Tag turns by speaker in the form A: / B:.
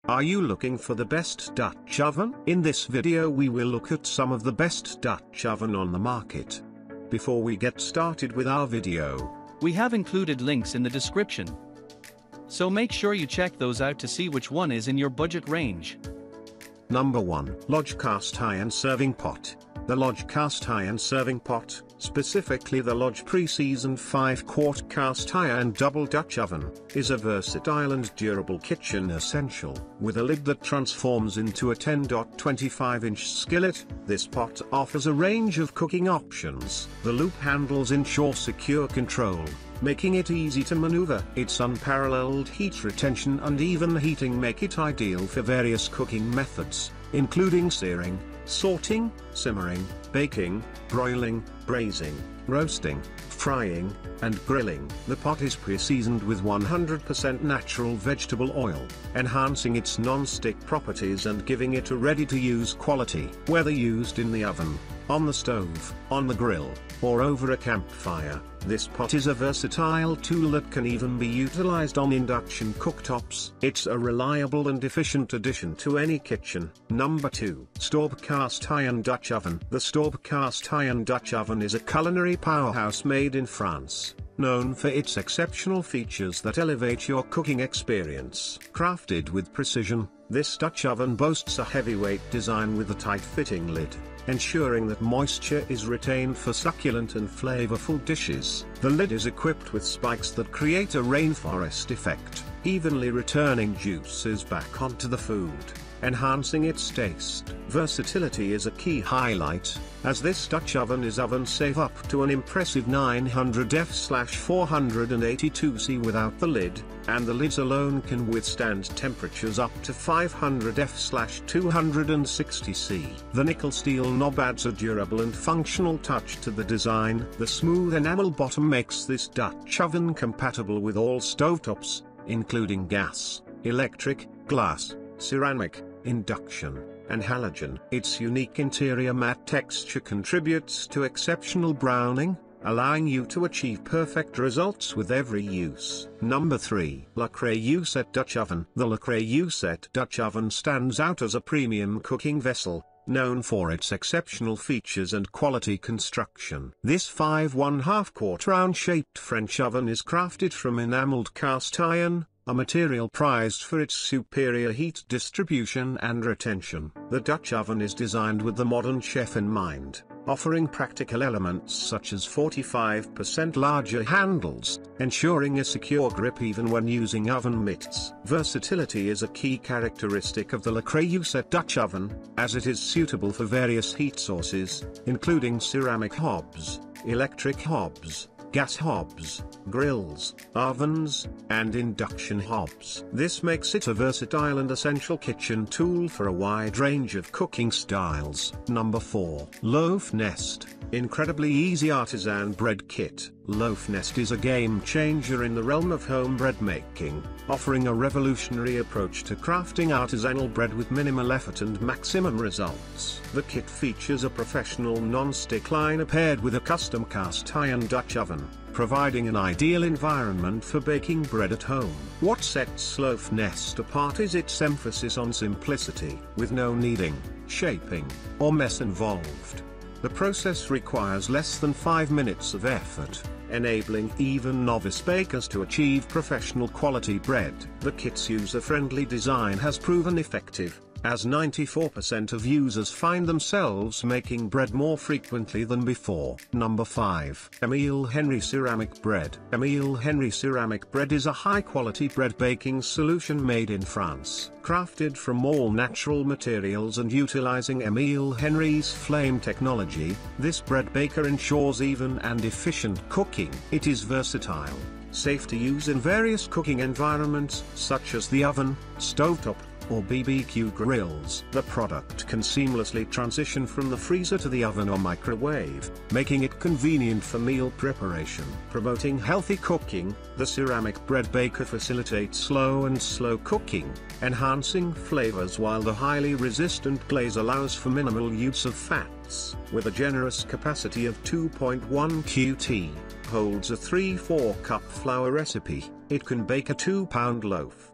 A: Are you looking for the best Dutch oven? In this video we will look at some of the best Dutch oven on the market. Before we get started with our video,
B: we have included links in the description. So make sure you check those out to see which one is in your budget range.
A: Number 1. Lodge Cast Iron Serving Pot. The Lodge Cast Iron Serving Pot, specifically the Lodge Pre-Seasoned 5-quart Cast Iron Double Dutch Oven, is a versatile and durable kitchen essential. With a lid that transforms into a 10.25-inch skillet, this pot offers a range of cooking options. The loop handles ensure secure control, making it easy to maneuver. Its unparalleled heat retention and even heating make it ideal for various cooking methods, including searing, sorting, simmering, baking, broiling, braising, roasting, frying, and grilling. The pot is pre-seasoned with 100% natural vegetable oil, enhancing its non-stick properties and giving it a ready-to-use quality. Whether used in the oven, on the stove, on the grill, or over a campfire, this pot is a versatile tool that can even be utilized on induction cooktops. It's a reliable and efficient addition to any kitchen. Number 2. STAUB Cast Iron Dutch Oven. The STAUB Cast Iron Dutch Oven is a culinary powerhouse made in France, known for its exceptional features that elevate your cooking experience. Crafted with precision, this Dutch oven boasts a heavyweight design with a tight-fitting lid, ensuring that moisture is retained for succulent and flavorful dishes. The lid is equipped with spikes that create a rainforest effect, evenly returning juices back onto the food, enhancing its taste. Versatility is a key highlight, as this Dutch oven is oven safe up to an impressive 900 F/482 C without the lid, and the lids alone can withstand temperatures up to 500 F/260 C. The nickel steel knob adds a durable and functional touch to the design. The smooth enamel bottom makes this Dutch oven compatible with all stovetops, including gas, electric, glass, ceramic, induction, and halogen. Its unique interior matte texture contributes to exceptional browning, allowing you to achieve perfect results with every use. Number 3. Le Creuset Dutch Oven. The Le Creuset Dutch Oven stands out as a premium cooking vessel, known for its exceptional features and quality construction. This 5.5-quart round-shaped French oven is crafted from enameled cast iron, a material prized for its superior heat distribution and retention. The Dutch oven is designed with the modern chef in mind, offering practical elements such as 45% larger handles, ensuring a secure grip even when using oven mitts. Versatility is a key characteristic of the Le Creuset Dutch oven, as it is suitable for various heat sources, including ceramic hobs, electric hobs, gas hobs, grills, ovens, and induction hobs. This makes it a versatile and essential kitchen tool for a wide range of cooking styles. Number 4. LoafNest. Incredibly easy artisan bread kit. LoafNest is a game changer in the realm of home bread making, offering a revolutionary approach to crafting artisanal bread with minimal effort and maximum results. The kit features a professional non-stick liner paired with a custom cast iron Dutch oven, providing an ideal environment for baking bread at home. What sets LoafNest apart is its emphasis on simplicity, with no kneading, shaping, or mess involved. The process requires less than 5 minutes of effort, enabling even novice bakers to achieve professional quality bread. The kit's user-friendly design has proven effective, as 94% of users find themselves making bread more frequently than before. Number 5. Emile Henry Ceramic Bread. Emile Henry Ceramic Bread is a high-quality bread baking solution made in France. Crafted from all natural materials and utilizing Emile Henry's flame technology, this bread baker ensures even and efficient cooking. It is versatile, safe to use in various cooking environments, such as the oven, stovetop, or BBQ grills. The product can seamlessly transition from the freezer to the oven or microwave, making it convenient for meal preparation. Promoting healthy cooking, the ceramic bread baker facilitates slow cooking, enhancing flavors while the highly resistant glaze allows for minimal use of fats. With a generous capacity of 2.1 qt, holds a 3/4 cup flour recipe, it can bake a 2-pound loaf.